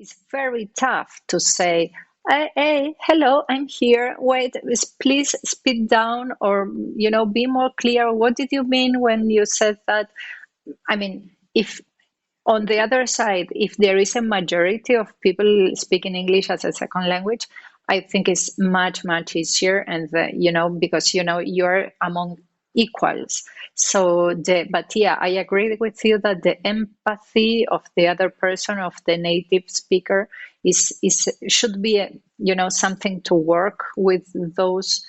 it's very tough to say, hey, hello, I'm here. Wait, please speak down, or be more clear. What did you mean when you said that? I mean, if on the other side, if there is a majority of people speaking English as a second language, I think it's much, much easier. And, because, you're among equals. But yeah, I agree with you that the empathy of the other person, of the native speaker, should be, something to work with those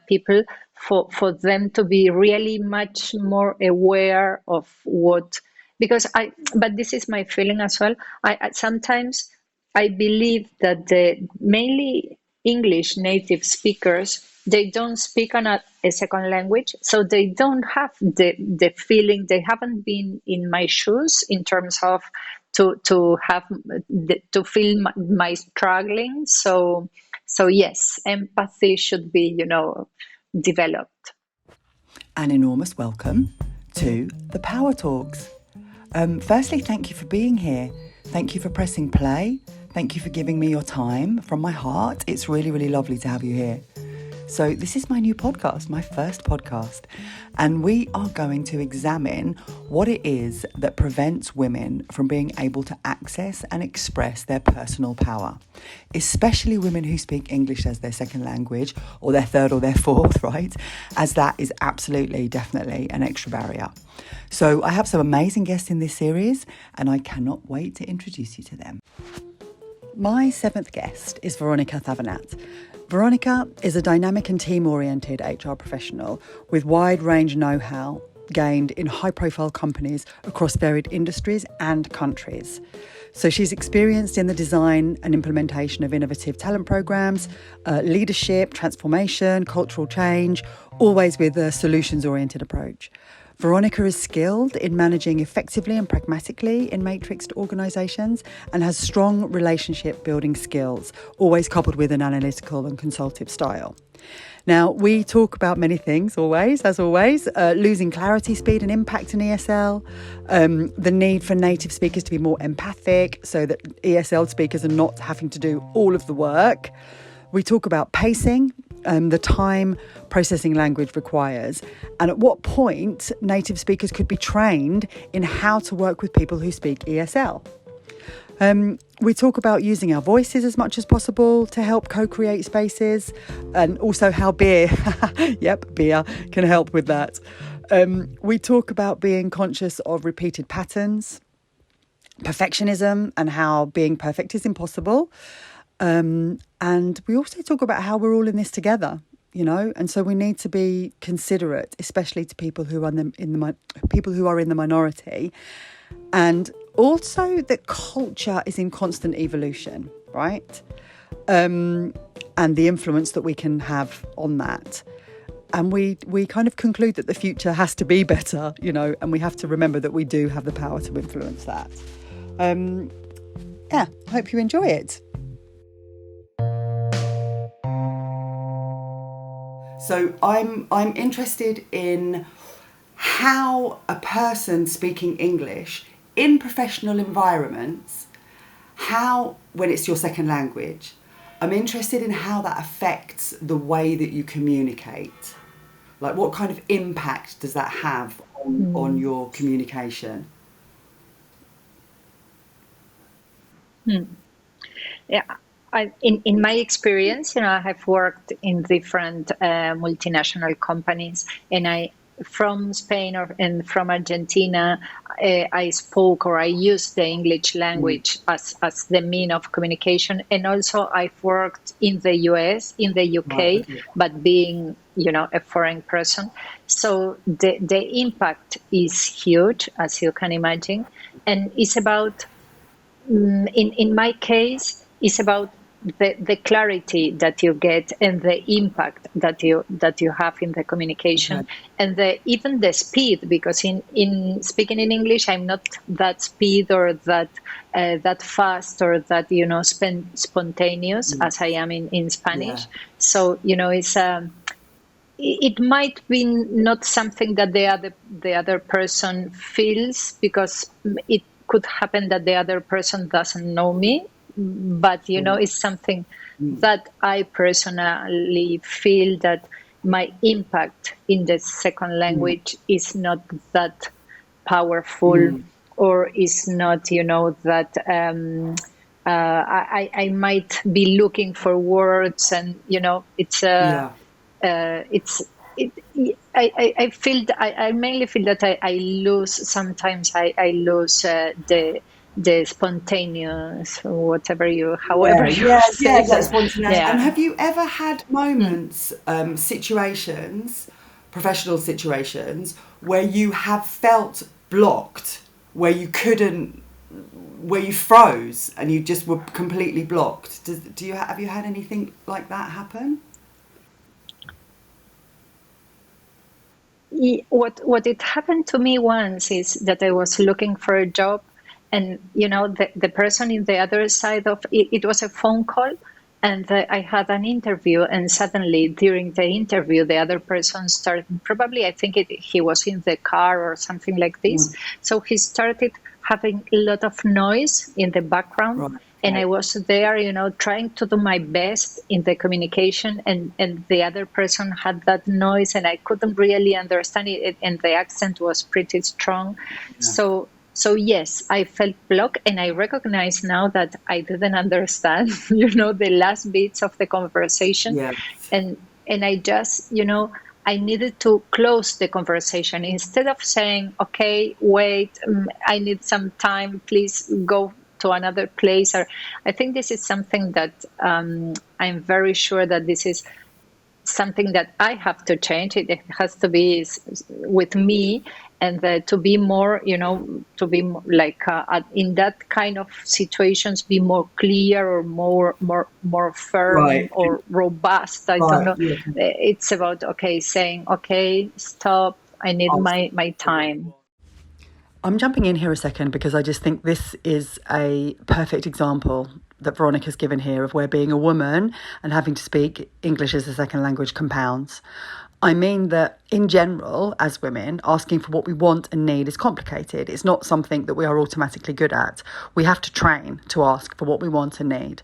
people, for them to be really much more aware of what, because but this is my feeling as well. I sometimes I believe that the mainly English native speakers, they don't speak on a second language, so they don't have the feeling. They haven't been in my shoes in terms of to feel my struggling. So yes, empathy should be developed. An enormous welcome to the Power Talks. Firstly, thank you for being here. Thank you for pressing play. Thank you for giving me your time from my heart. It's really, really lovely to have you here. So this is my new podcast, my first podcast, and we are going to examine what it is that prevents women from being able to access and express their personal power, especially women who speak English as their second language, or their third or their fourth, right? As that is absolutely, definitely an extra barrier. So I have some amazing guests in this series, and I cannot wait to introduce you to them. My seventh guest is Veronica Thavonat. Veronica is a dynamic and team-oriented HR professional with wide-range know-how gained in high-profile companies across varied industries and countries. So she's experienced in the design and implementation of innovative talent programs, leadership, transformation, cultural change, always with a solutions-oriented approach. Veronica is skilled in managing effectively and pragmatically in matrixed organisations and has strong relationship building skills, always coupled with an analytical and consultative style. Now, we talk about many things, as always, losing clarity, speed and impact in ESL, the need for native speakers to be more empathic so that ESL speakers are not having to do all of the work. We talk about pacing, the time processing language requires, and at what point native speakers could be trained in how to work with people who speak ESL. We talk about using our voices as much as possible to help co-create spaces, and also how beer, beer can help with that. We talk about being conscious of repeated patterns, perfectionism, and how being perfect is impossible. And we also talk about how we're all in this together, and so we need to be considerate, especially to people who are in the minority, and also that culture is in constant evolution, right? And the influence that we can have on that. And we kind of conclude that the future has to be better, and we have to remember that we do have the power to influence that. I hope you enjoy it. So I'm interested in how a person speaking English in professional environments, when it's your second language, I'm interested in how that affects the way that you communicate. Like, what kind of impact does that have on your communication? Yeah. In my experience, I have worked in different multinational companies, and from Spain and from Argentina, I spoke or I used the English language as the mean of communication. And also I've worked in the US, in the UK, but being, a foreign person. So the impact is huge, as you can imagine. And it's about, in my case, it's about the clarity that you get and the impact that you have in the communication, and even the speed, because in speaking in English, I'm not that speed or that fast or that spontaneous as I am in Spanish. So it's it might be not something that the other person feels, because could happen that the other person doesn't know me, but it's something that I personally feel that my impact in the second language is not that powerful, or is not that I might be looking for words, and Yeah. it's it, I feel I mainly feel that I lose sometimes. I lose the spontaneous, whatever however you Yeah, say that that. spontaneity. And Yeah. have you ever had moments, situations, professional situations, where you have felt blocked, where you couldn't, where you froze and you just were completely blocked? Have you had anything like that happen? What it happened to me once is that I was looking for a job, and the person in the other side of it was a phone call, and I had an interview, and suddenly during the interview the other person started, probably I think he was in the car or something like this, so he started having a lot of noise in the background. Right. And I Okay. was there, trying to do my best in the communication, and the other person had that noise, and I couldn't really understand it, and the accent was pretty strong. Yeah. So yes, I felt blocked, and I recognize now that I didn't understand, the last bits of the conversation, Yeah. and I just, I needed to close the conversation instead of saying, "Okay, wait, I need some time. Please go to another place." Or I think this is something that I'm very sure that this is something that I have to change. It has to be with me, and to be more, to be like in that kind of situations, be more clear, or more firm Right. or robust. I don't Right. know. Yeah. It's about, okay, saying, okay, stop. I need I'll my for what you time. want. I'm jumping in here a second because I just think this is a perfect example that Veronica's given here of where being a woman and having to speak English as a second language compounds. I mean that in general, as women, asking for what we want and need is complicated. It's not something that we are automatically good at. We have to train to ask for what we want and need.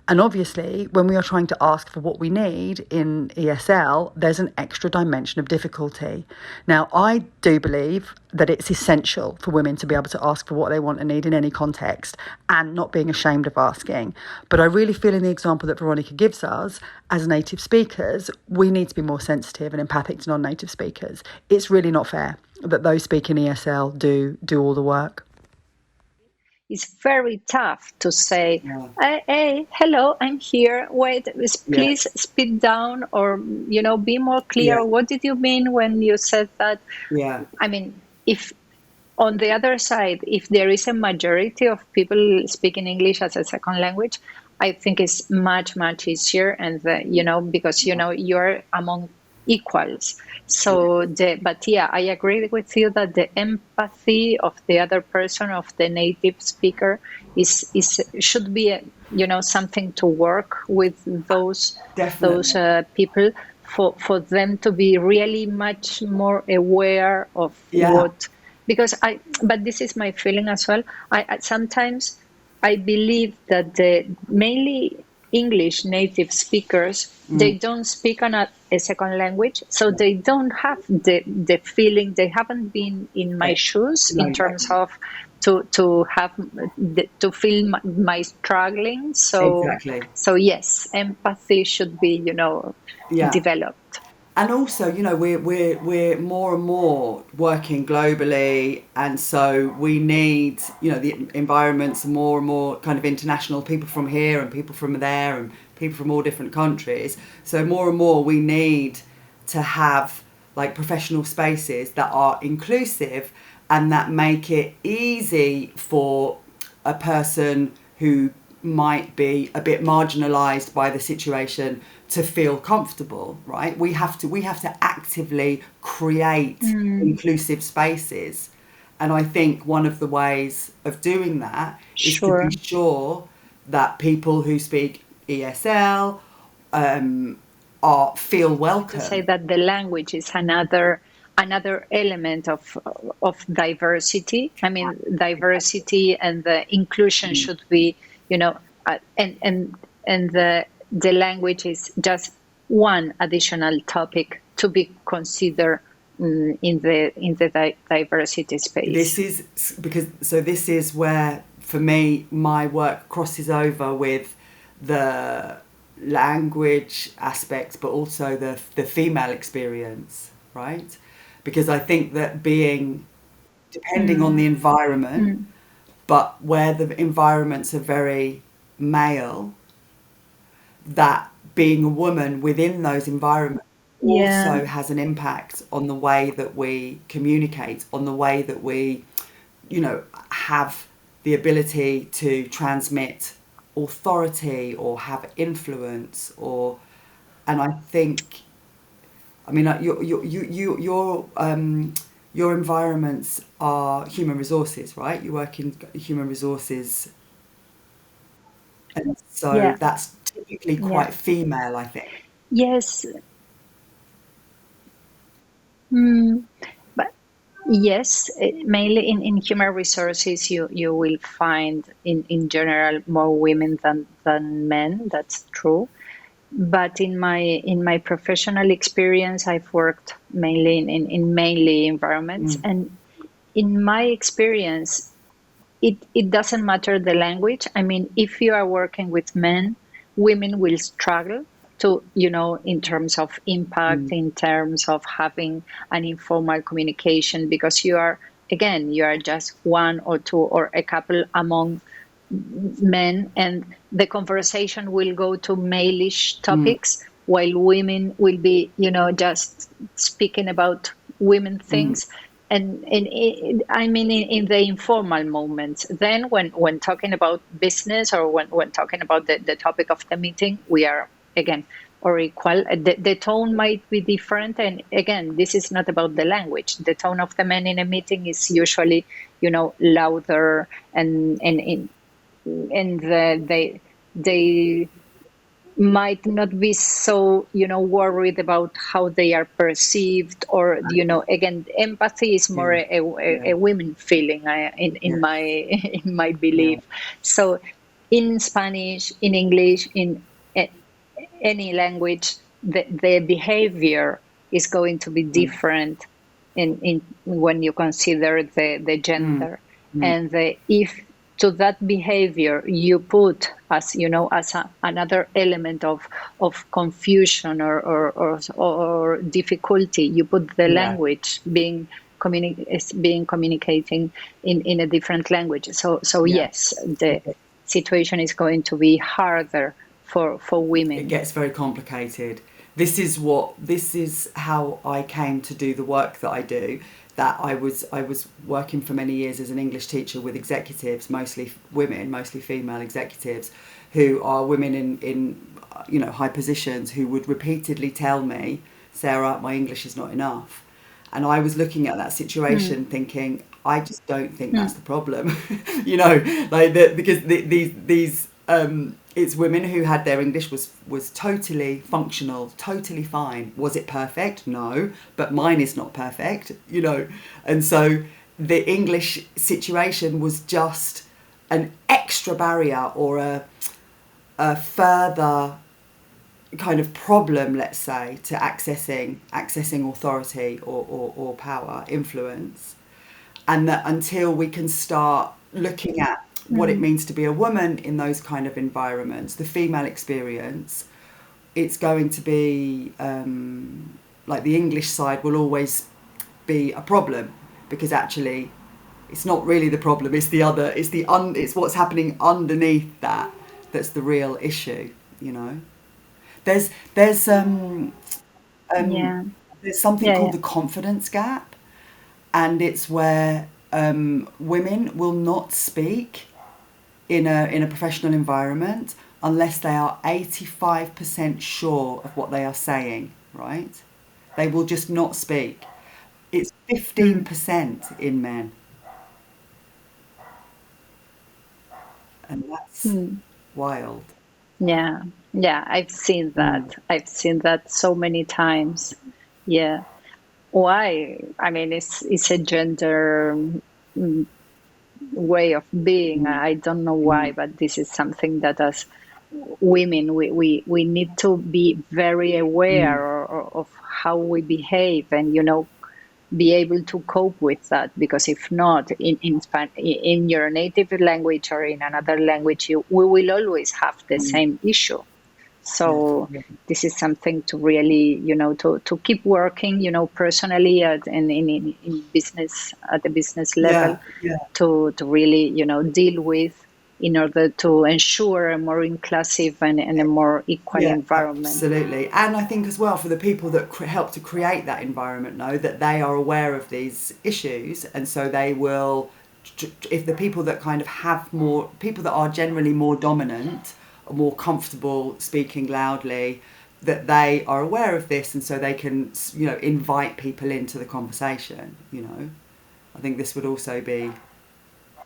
And obviously, when we are trying to ask for what we need in ESL, there's an extra dimension of difficulty. Now, I do believe that it's essential for women to be able to ask for what they want and need in any context and not being ashamed of asking. But I really feel in the example that Veronica gives us, as native speakers, we need to be more sensitive and empathic to non-native speakers. It's really not fair that those speaking ESL do all the work. It's very tough to say, Yeah. hey, hello, I'm here. Wait, Yeah. please speak down, or, be more Yeah. clear. What did you mean when you said that? Yeah. I mean, if on the other side, if there is a majority of people speaking English as a second language, I think it's much, much easier. And, because, you're among equals. So, but yeah, I agree with you that the empathy of the other person, of the native speaker, should be, something to work with those Definitely. people, for them to be really much more aware of Yeah. what, because but this is my feeling as well. I sometimes I believe that the mainly English native speakers, they don't speak on a second language, so they don't have the feeling. They haven't been in my shoes No, in terms exactly. of to feel my struggling. Exactly. So yes, empathy should be Yeah. developed. And also, we're more and more working globally, and so we need, the environments are more and more kind of international, people from here and people from there and people from all different countries. So more and more we need to have like professional spaces that are inclusive and that make it easy for a person who might be a bit marginalized by the situation to feel comfortable. Right, we have to actively create inclusive spaces, and I think one of the ways of doing that is to be Sure. sure that people who speak ESL are feel To say welcome. that the language is another another element of diversity. I mean, diversity and the inclusion Mm. should be, and the language is just one additional topic to be considered in the diversity This space. is because this is where for me my work crosses over with the language aspect, but also the female experience, right? Because I think that being depending on the Mm, environment, mm, but where the environments are very male, that being a woman within those environments yeah, also has an impact on the way that we communicate, on the way that we, have the ability to transmit authority or have influence and I think, I mean, your environments are human resources, right? You work in human resources, and so yeah, that's typically yeah. quite female, I think. Yes. Mm, but yes, mainly in human resources, you will find in general more women than men. That's true. But in my professional experience, I've worked mainly in mainly environments, Mm, and in my experience, it doesn't matter the language. I mean, if you are working with men, women will struggle to, in terms of impact, mm, in terms of having an informal communication, because you are just one or two or a couple among men, and the conversation will go to male-ish mm, topics, while women will be, just speaking about women mm, things. And I mean, in the informal moments, then when talking about business, or when talking about the topic of the meeting, we are again or equal. The tone might be different, and again, this is not about the language. The tone of the men in a meeting is usually, louder, and they might not be so, worried about how they are perceived, or, again, empathy is more yeah, a yeah, women feeling, in yeah, my in my yeah, belief. So in Spanish, in English, in any language, the behavior is going to be mm, different in when you consider the mm, gender. mm, And if to that behavior you put, as as another element of confusion, or difficulty, you put the yeah, language being communicating in a different language. So yeah. yes, the situation is going to be harder for It women. gets very complicated. This is how I came to do the work that I do. That I was working for many years as an English teacher with executives, mostly women, mostly female executives, who are women in high positions, who would repeatedly tell me, Sarah, my English is not enough. And I was looking at that situation Mm, thinking, I just don't think that's the mm, problem. Because these it's women who had their English was totally functional, totally fine. Was it perfect? No, but mine is not perfect. And so the English situation was just an extra barrier, or a further kind of problem, let's say, to accessing authority, or power, influence. And that until we can start looking at what it mm, means to be a woman in those kind of environments, the female experience, it's going to be like the English side will always be a problem, because actually it's not really the problem, it's the other, it's what's happening underneath that's the real issue. There's um, yeah, there's something yeah, called yeah. the confidence gap, and it's where women will not speak in a professional environment unless they are 85% sure of what they are saying, right? They will just not speak. It's Mm, 15% in men, and that's mm. wild. Yeah, yeah, I've seen Mm, that. I've seen that so many times. Yeah. why? I mean, it's a gender way of being. I don't know why, but this is something that as women we need to be very aware of how we behave, and be able to cope with that, because if not, in your native language or in another language, we will always have the same issue. Yes. So this is something to really, to keep working, personally in business, at the business level, Yeah, yeah. to really, deal with, in order to ensure a more inclusive and a more equal Yeah, environment. absolutely. And I think as well, for the people that help to create that environment, know that they are aware of these issues, and so they will, if the people that kind of have more, people that are generally more dominant, are more comfortable speaking loudly, that they are aware of this, and so they can, invite people into the conversation. I think this would also be,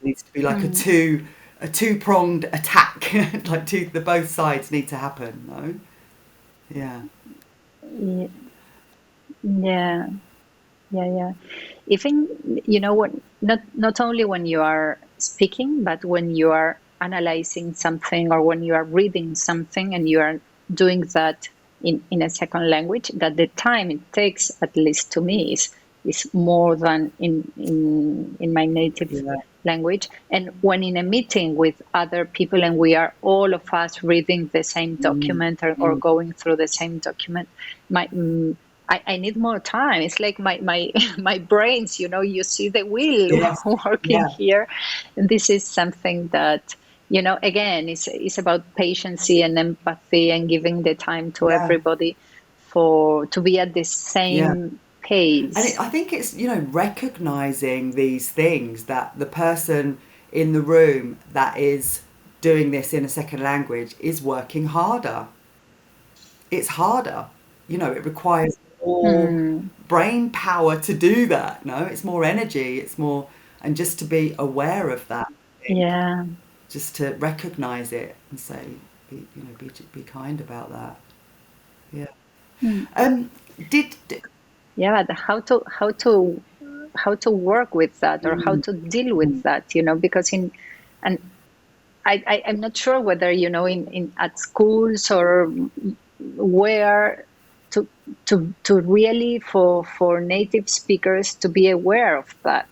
needs to be like Mm. a two-pronged attack. Like the both sides need to happen. No. Yeah. Ye- Yeah, yeah, yeah. Even, when, not only when you are speaking, but when you are analyzing something, or when you are reading something and you are doing that in a second language, that the time it takes, at least to me, is more than in my native Yeah. language. And when in a meeting with other people, and we are all of us reading the same Mm, document, or mm, going through the same document, my I need more time. It's like my my brains, you see the wheel yes. working Yeah. here. And this is something that, again, is about patience and empathy, and giving the time to Yeah. everybody for to be at the Yeah. same And pace. I think it's, recognizing these things, that the person in the room that is doing this in a second language is working harder. It's harder. It requires more Mm, brain power to do that. No, it's more energy. It's more, and just to be aware of that, I think, yeah. just to recognize it and say, be kind about that. Yeah. Mm. Um, did Yeah, but how to work with that, or how mm, to deal with mm. that, because and I'm not sure whether, in at schools, or where, to to really, for native speakers to be aware of that.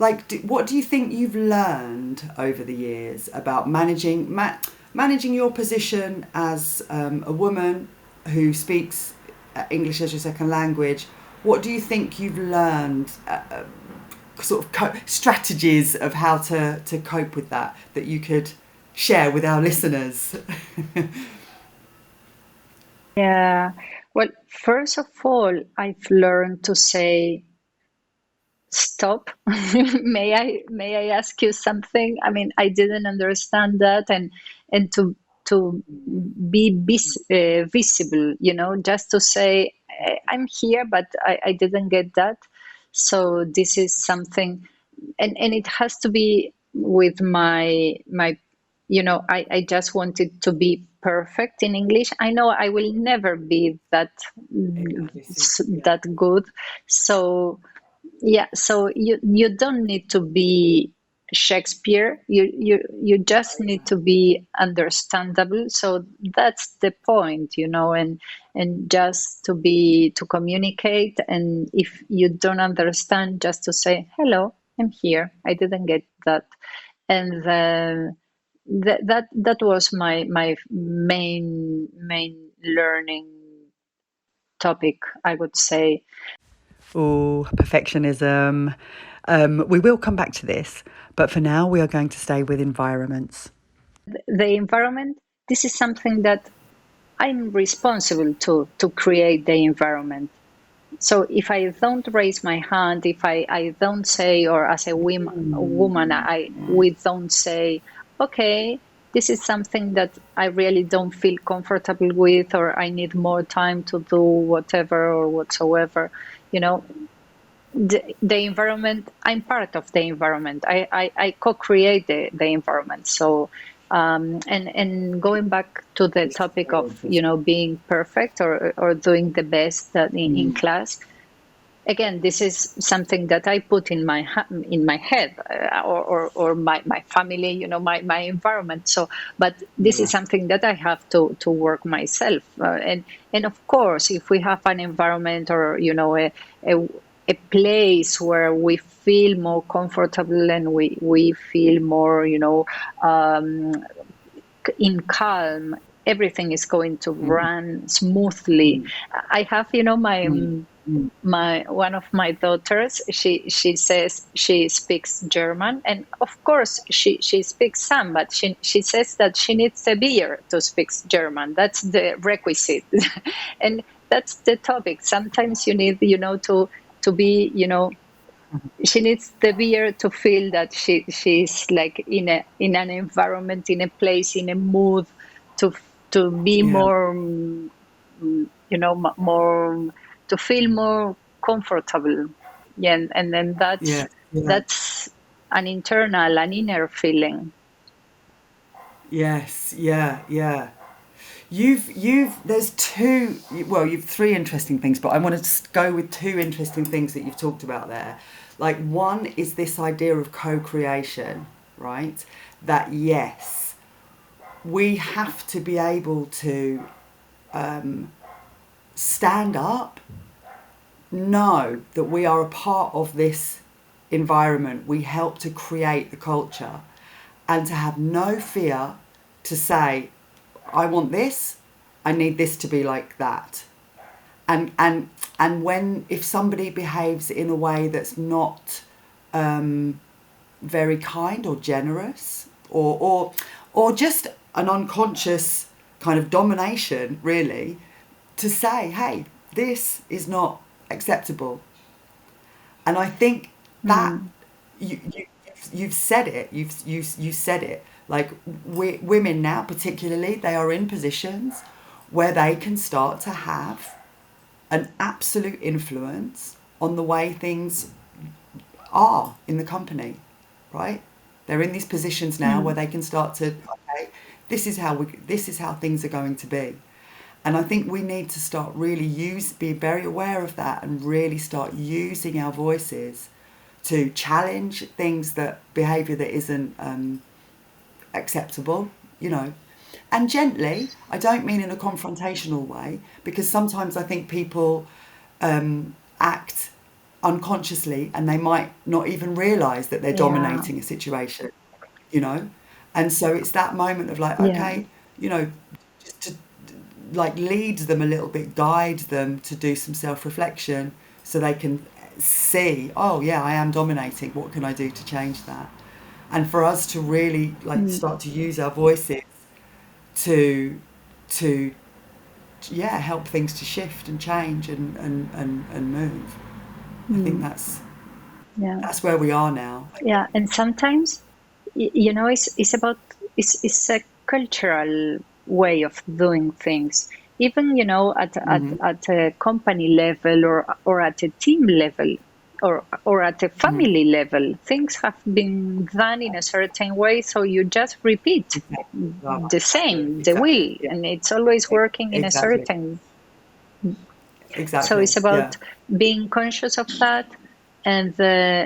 Like, what do you think you've learned over the years about managing your position as a woman who speaks English as your second language? What do you think you've learned, sort of strategies of how to cope with that you could share with our listeners? Yeah. Well, first of all, I've learned to say stop. May I ask you something? I mean, I didn't understand that, and to be visible, just to say, I'm here, but I didn't get that. So this is something, and it has to be with my I just wanted to be perfect in English. I know I will never be that This is, yeah, that good. So yeah, so you don't need to be Shakespeare. You just need to be understandable. So that's the point, and just to communicate. And if you don't understand, just to say, hello, I'm here. I didn't get that. And then that was my main learning topic, I would say. oh, perfectionism. We will come back to this, but for now, we are going to stay with environments. The environment, this is something that I'm responsible to create the environment. So if I don't raise my hand, if I don't say, or as a woman, we don't say, okay, this is something that I really don't feel comfortable with, or I need more time to do whatever or whatsoever, you know the environment, I'm part of the environment. I co-create the environment. So and going back to the It's topic so of, interesting. being perfect or doing the best in Mm, class, again, this is something that I put in my head, or my family, my environment. So, but this is yeah. something that I have to work myself. And of course, if we have an environment, or a, a place where we feel more comfortable, and we feel more, um, in calm, everything is going to Mm, run smoothly. mm, I have, my mm, mm. my one of my daughters, she says she speaks German, and of course she speaks some, but she says that she needs a beer to speak German. That's the requisite. And that's the topic. Sometimes you need, to be, she needs the beer to feel that she's like in an environment, in a place, in a mood, to to be Yeah, more, more, to feel more comfortable. Yeah, and then yeah, yeah. that's an inner feeling. Yes, yeah, yeah. There's two, well, you've three interesting things, but I want to go with two interesting things that you've talked about there. Like, one is this idea of co creation, right? That yes, we have to be able to stand up, know that we are a part of this environment, we help to create the culture, and to have no fear to say, I want this, I need this to be like that. And when, if somebody behaves in a way that's not very kind or generous, or just an unconscious kind of domination, really, to say, hey, this is not acceptable. And I think that Mm, you you've said it. You said it. Like, women now, particularly, they are in positions where they can start to have an absolute influence on the way things are in the company, right? They're in these positions now where mm, they can start to, okay, this is how things are going to be. And I think we need to start really be very aware of that, and really start using our voices to challenge things, that behaviour that isn't acceptable, you know. And gently, I don't mean in a confrontational way, because sometimes I think people act unconsciously, and they might not even realise that they're yeah, dominating a situation, you know. And so it's that moment of like, yeah, okay, you know, just to like lead them a little bit, guide them to do some self reflection, so they can see, oh yeah, I am dominating. What can I do to change that? And for us to really like mm, start to use our voices to to yeah, help things to shift and change and move. I think mm, yeah. that's where we are now, I Yeah, think. and sometimes, it's about, it's a cultural way of doing things. Even, Mm-hmm. at a company level, or at a team level, or at a Mm-hmm. family level, things have been done in a certain way, so you just repeat Exactly. Right. the Exactly. same, the Exactly. will, Yeah. and it's always working in a Exactly. certain. So Exactly. it's about Yeah. being conscious of that, and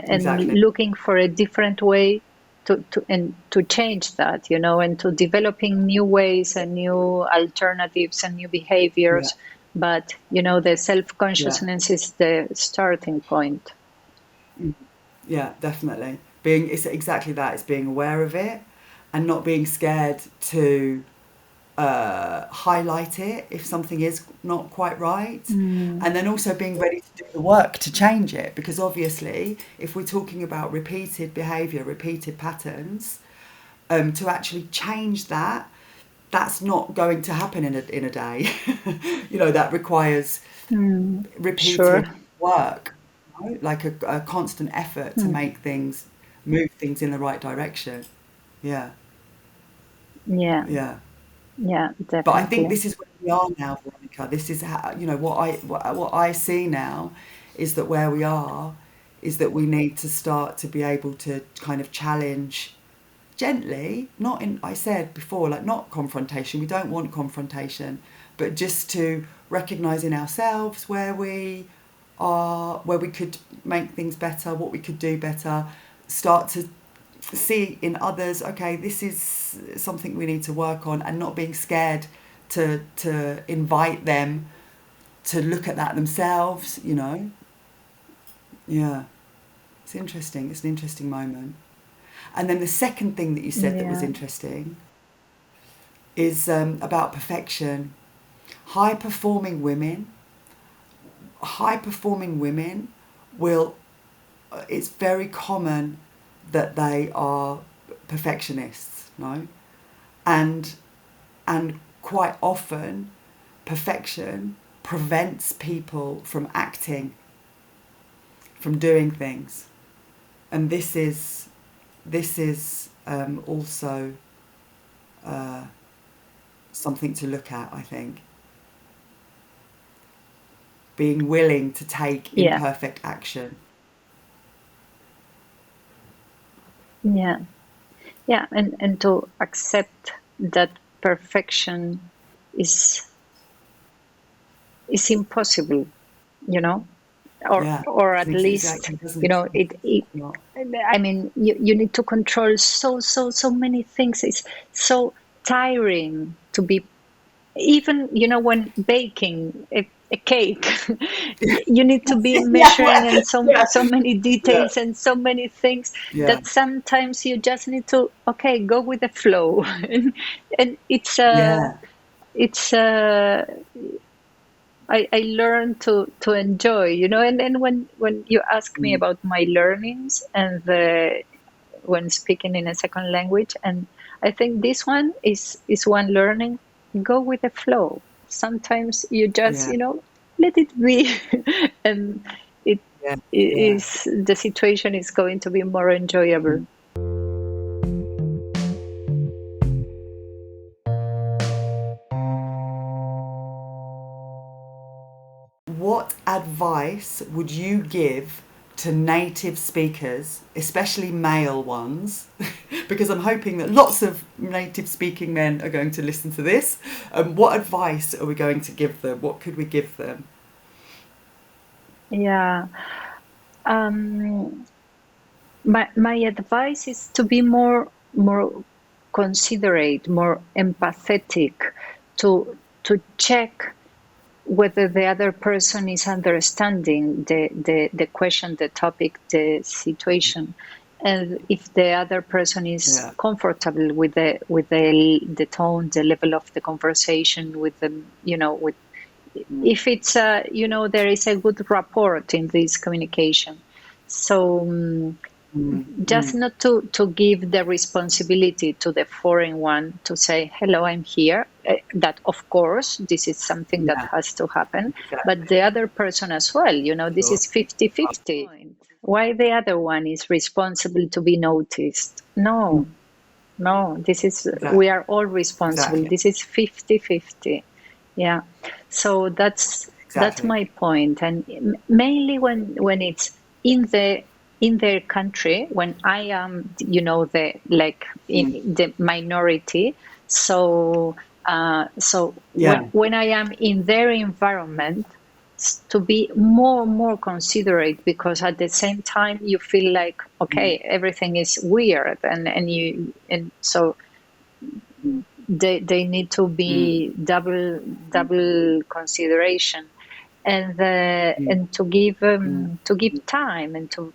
Exactly. looking for a different way to change that, and to developing new ways and new alternatives and new Yeah. behaviors. But the self Yeah. consciousness is the starting point. Yeah. Definitely. Being It's exactly that. It's being aware of it, and not being scared to highlight it if something is not quite right, Mm, and then also being ready to do the work to change it, because obviously if we're talking about repeated behaviour, repeated patterns, to actually change that, that's not going to happen in a day. You know, that requires sure. repeated work, right? Like a constant effort to Mm, make things, move things in the right direction. Yeah, yeah, yeah. yeah, But I think definitely. this is where we are now, Veronica. This is how, you know, what I see now is that where we are. is that we need to start to be able to kind of challenge gently, not in, I said before, like not confrontation, we don't want confrontation, but just to recognize in ourselves where we are, where we could make things better, what we could do better, start to see in others, okay, this is something we need to work on, and not being scared to invite them to look at that themselves, you know. Yeah, it's interesting. It's an interesting moment. And then the second thing that you said that was Yeah. interesting is about perfection. High performing women, high performing women will, it's very common that they are perfectionists, no? And quite often perfection prevents people from acting, from doing things. And this is also something to look at, I think. Being willing to take Yeah. imperfect action. Yeah. Yeah. And to accept that perfection is impossible, you know, Yeah, or at least, exactly. It doesn't you know, exist. it Not. I mean, you need to control so many things. It's so tiring to be, even, you know, when baking a cake, you need to be Yeah, measuring, and yeah, so many yeah, details and so many things yeah, that sometimes you just need to, okay, go with the flow. And yeah. it's I learned to enjoy, you know. And then when you ask me Mm, about my learnings and the when speaking in a second language, and I think this one is one learning: go with the flow. Sometimes you just, yeah, you know, let it be. And it yeah, yeah. is, the situation is going to be more enjoyable. Mm. What advice would you give to native speakers, especially male ones? Because I'm hoping that lots of native speaking men are going to listen to this. What advice are we going to give them? What could we give them? Yeah. um my advice is to be more considerate, more empathetic, to check whether the other person is understanding the question, the topic, the situation, and if the other person is Yeah, comfortable with the tone, the level of the conversation, with the, you know, with, if it's you know, there is a good rapport in this communication. So mm, just mm, not to give the responsibility to the foreign one to say, hello, I'm here. That, of course, this is something that yeah, has to happen, but exactly. the other person as well, you know, this Sure. is 50-50. Why the other one is responsible to be noticed? No, Mm, no, this is, we exactly, are all responsible. exactly, This is 50-50. Yeah. So that's exactly. my point. And mainly when it's in their country, when I am, you know, the, like, in Mm, the minority. So so yeah, when I am in their environment, to be more considerate, because at the same time you feel like, mm, okay, everything is weird, and so they need to mm, be double consideration, mm, and mm, to give time, and to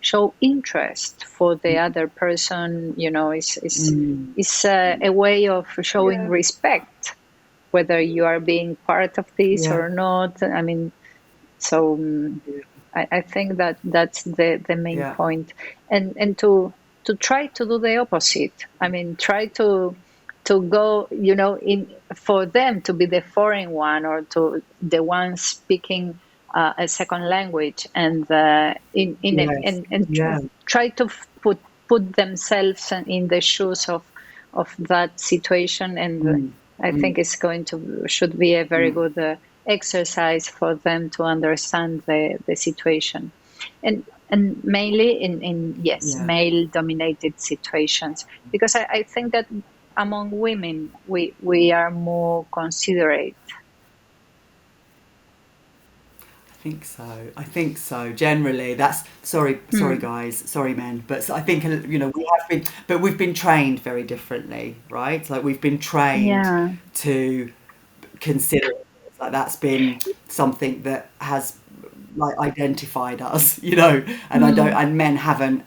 show interest for the other person, you know, mm. is a way of showing Yeah, respect, whether you are being part of this yeah, or not. I mean, so yeah, I think that that's the main yeah, point. And to try to do the opposite. I mean, try to go, you know, in, for them to be the foreign one, or to the one speaking a second language, and in a, yes, and yeah, try to put themselves in the shoes of that situation. And mm, I mm, think it's going to, should be a very mm, good exercise for them to understand the situation. And mainly in yes, Yeah, male dominated situations, because I think that among women we are more considerate. I think so. I think so. Generally, that's sorry, Hmm. guys, sorry, men, but I think we have been, but we've been trained very differently, right? Like we've been trained Yeah. to consider it. Like that's been something that has like identified us, and I don't, Hmm. and men haven't,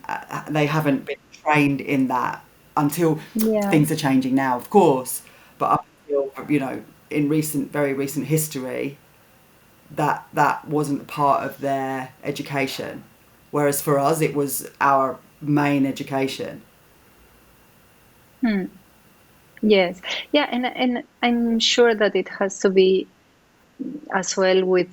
they haven't been trained in that until Yeah. things are changing now, of course, but up until, in very recent history, that wasn't a part of their education, whereas for us it was our main education. Hmm. Yes. Yeah, and I'm sure that it has to be as well with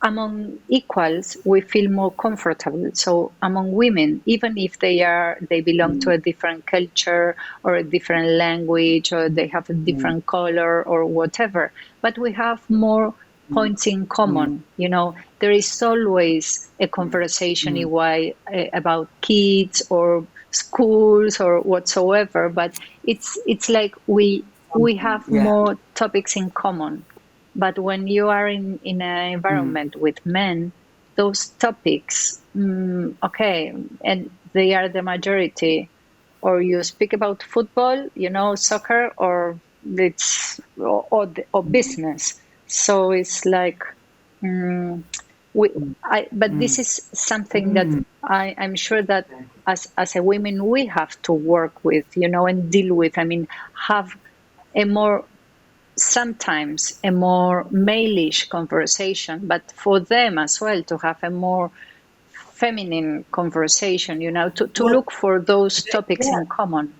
among equals we feel more comfortable. So among women, even if they belong to Mm, a different culture or a different language, or they have a mm, different color or whatever, but we have more mm, points in mm, common. There is always a conversation mm, about kids or schools or whatsoever, but it's like we something, have yeah, more topics in common. But when you are in an mm, environment with men, those topics, okay, and they are the majority. Or you speak about football, soccer, or or mm, business. So it's like, mm, we, but this mm, is something that mm. I'm sure that Okay. as a women we have to work with, and deal with. I mean, have a more sometimes a more malish conversation, but for them as well to have a more feminine conversation, to Well, look for those topics yeah, in common.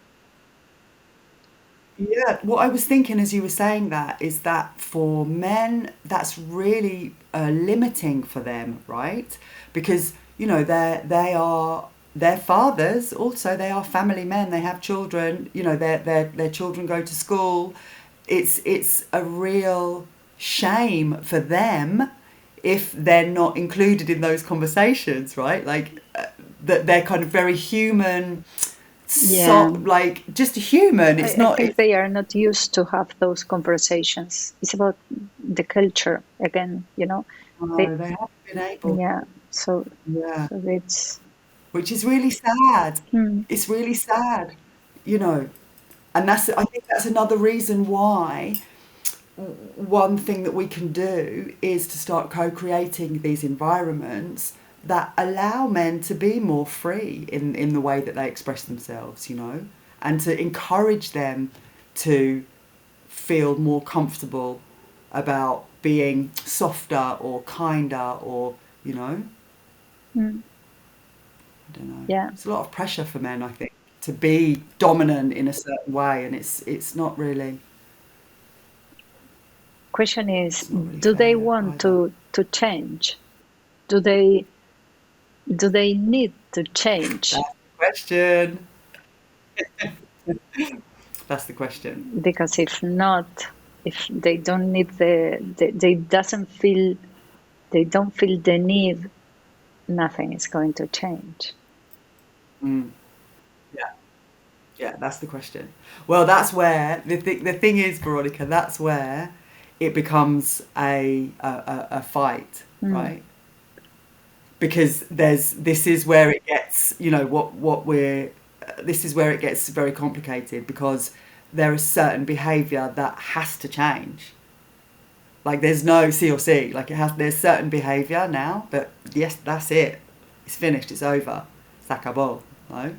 yeah. What I was thinking as you were saying that is that for men, that's really limiting for them, right? Because they're fathers. Also, they are family men. They have children. Their children go to school. It's a real shame for them if they're not included in those conversations, right? Like that they're kind of very human, Yeah, so like just human. It's I not. think they are not used to have those conversations. It's about the culture again, they, No, they haven't been able. yeah, so Yeah, so it's which is really sad. hmm, It's really sad, you know. And I think that's another reason why one thing that we can do is to start co-creating these environments that allow men to be more free in the way that they express themselves, and to encourage them to feel more comfortable about being softer or kinder or, hmm, I don't know. yeah. It's a lot of pressure for men, I think, to be dominant in a certain way, and it's not really Question is, it's not really do they fair want either. to change? Do they need to change? That's the question. That's the question. Because if not, if they don't need they don't feel the need, nothing is going to change. Mm. Yeah, yeah, that's the question. Well, that's where the thing is, Veronica. That's where it becomes a fight, Mm, right? Because this is where it gets, what we're this is where it gets very complicated because there is certain behavior that has to change. Like there's no C or C. Like there's certain behavior now that yes, that's it. It's finished. It's over. C'est acabó, right?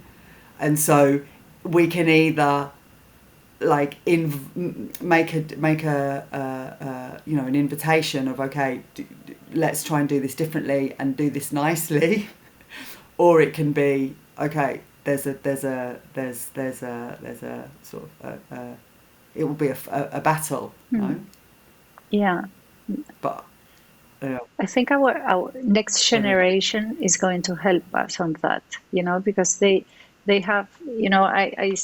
And so we can either like make a an invitation of okay, let's try and do this differently and do this nicely, or it can be okay. There's a sort of it will be a battle, mm, no? yeah. But yeah, I think our next but generation is going to help us on that, because they have, I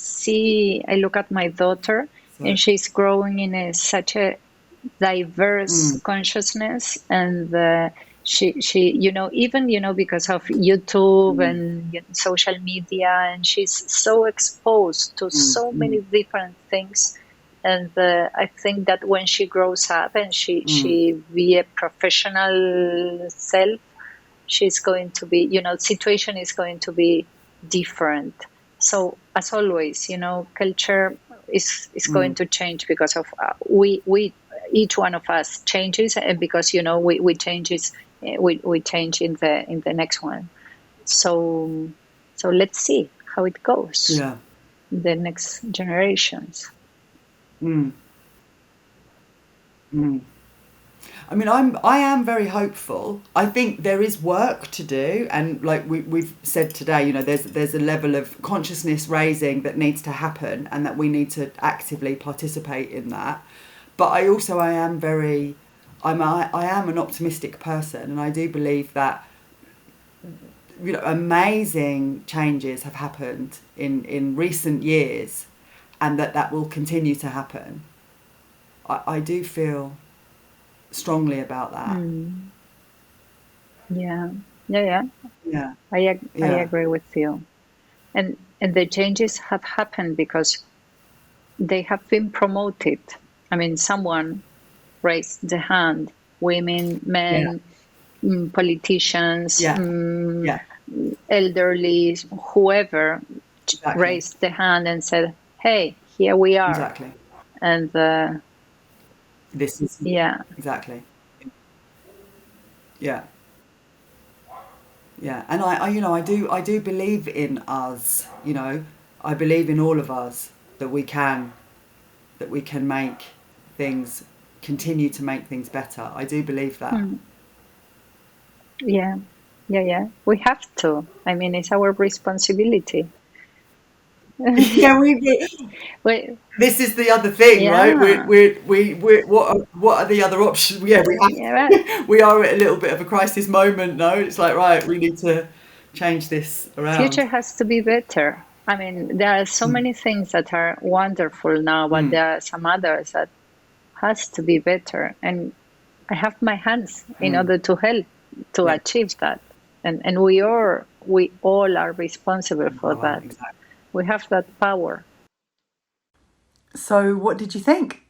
look at my daughter so and she's growing in such a diverse mm, consciousness, and she even because of YouTube and social media, and she's so exposed to so many different things. And I think that when she grows up and she be a professional self, she's going to be, situation is going to be different. So as always, culture is going to change because of we each one of us changes, and because we changes, we change in the next one. So let's see how it goes Yeah. in the next generations. I mean, I am very hopeful. I think there is work to do, and like we've said today, there's a level of consciousness raising that needs to happen, and that we need to actively participate in that. But I am I am an optimistic person, and I do believe that amazing changes have happened in recent years, and that will continue to happen. I do feel strongly about that. Yeah, yeah. Yeah, I yeah, agree with you. And the changes have happened because they have been promoted. I mean, someone raised the hand, women, yeah, men, politicians, yeah, yeah, elderly, whoever exactly, raised the hand and said, hey, here we are. exactly. And This is yeah, exactly, yeah, yeah. And I do believe in us. I believe in all of us that we can make things, continue to make things better. I do believe that. yeah, yeah. We have to. I mean, it's our responsibility. Yeah, we we, this is the other thing, right? yeah, What are the other options? Yeah, yeah. we are at a little bit of a crisis moment. No, it's like, right, we need to change this around. Future has to be better. I mean, there are so many things that are wonderful now, but there are some others that has to be better. And I have my hands in order to help to Yeah, achieve that. And we all are responsible for right, that. exactly. We have that power. So, what did you think?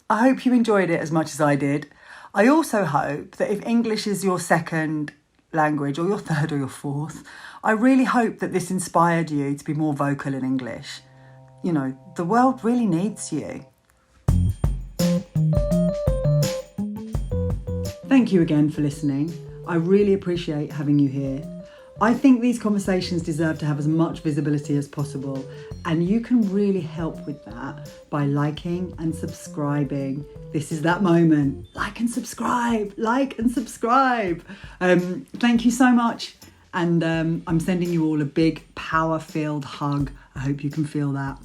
I hope you enjoyed it as much as I did. I also hope that if English is your second language, or your third or your fourth, I really hope that this inspired you to be more vocal in English. The world really needs you. Thank you again for listening. I really appreciate having you here. I think these conversations deserve to have as much visibility as possible, and you can really help with that by liking and subscribing. This is that moment. Like and subscribe. Thank you so much, and I'm sending you all a big power-filled hug. I hope you can feel that.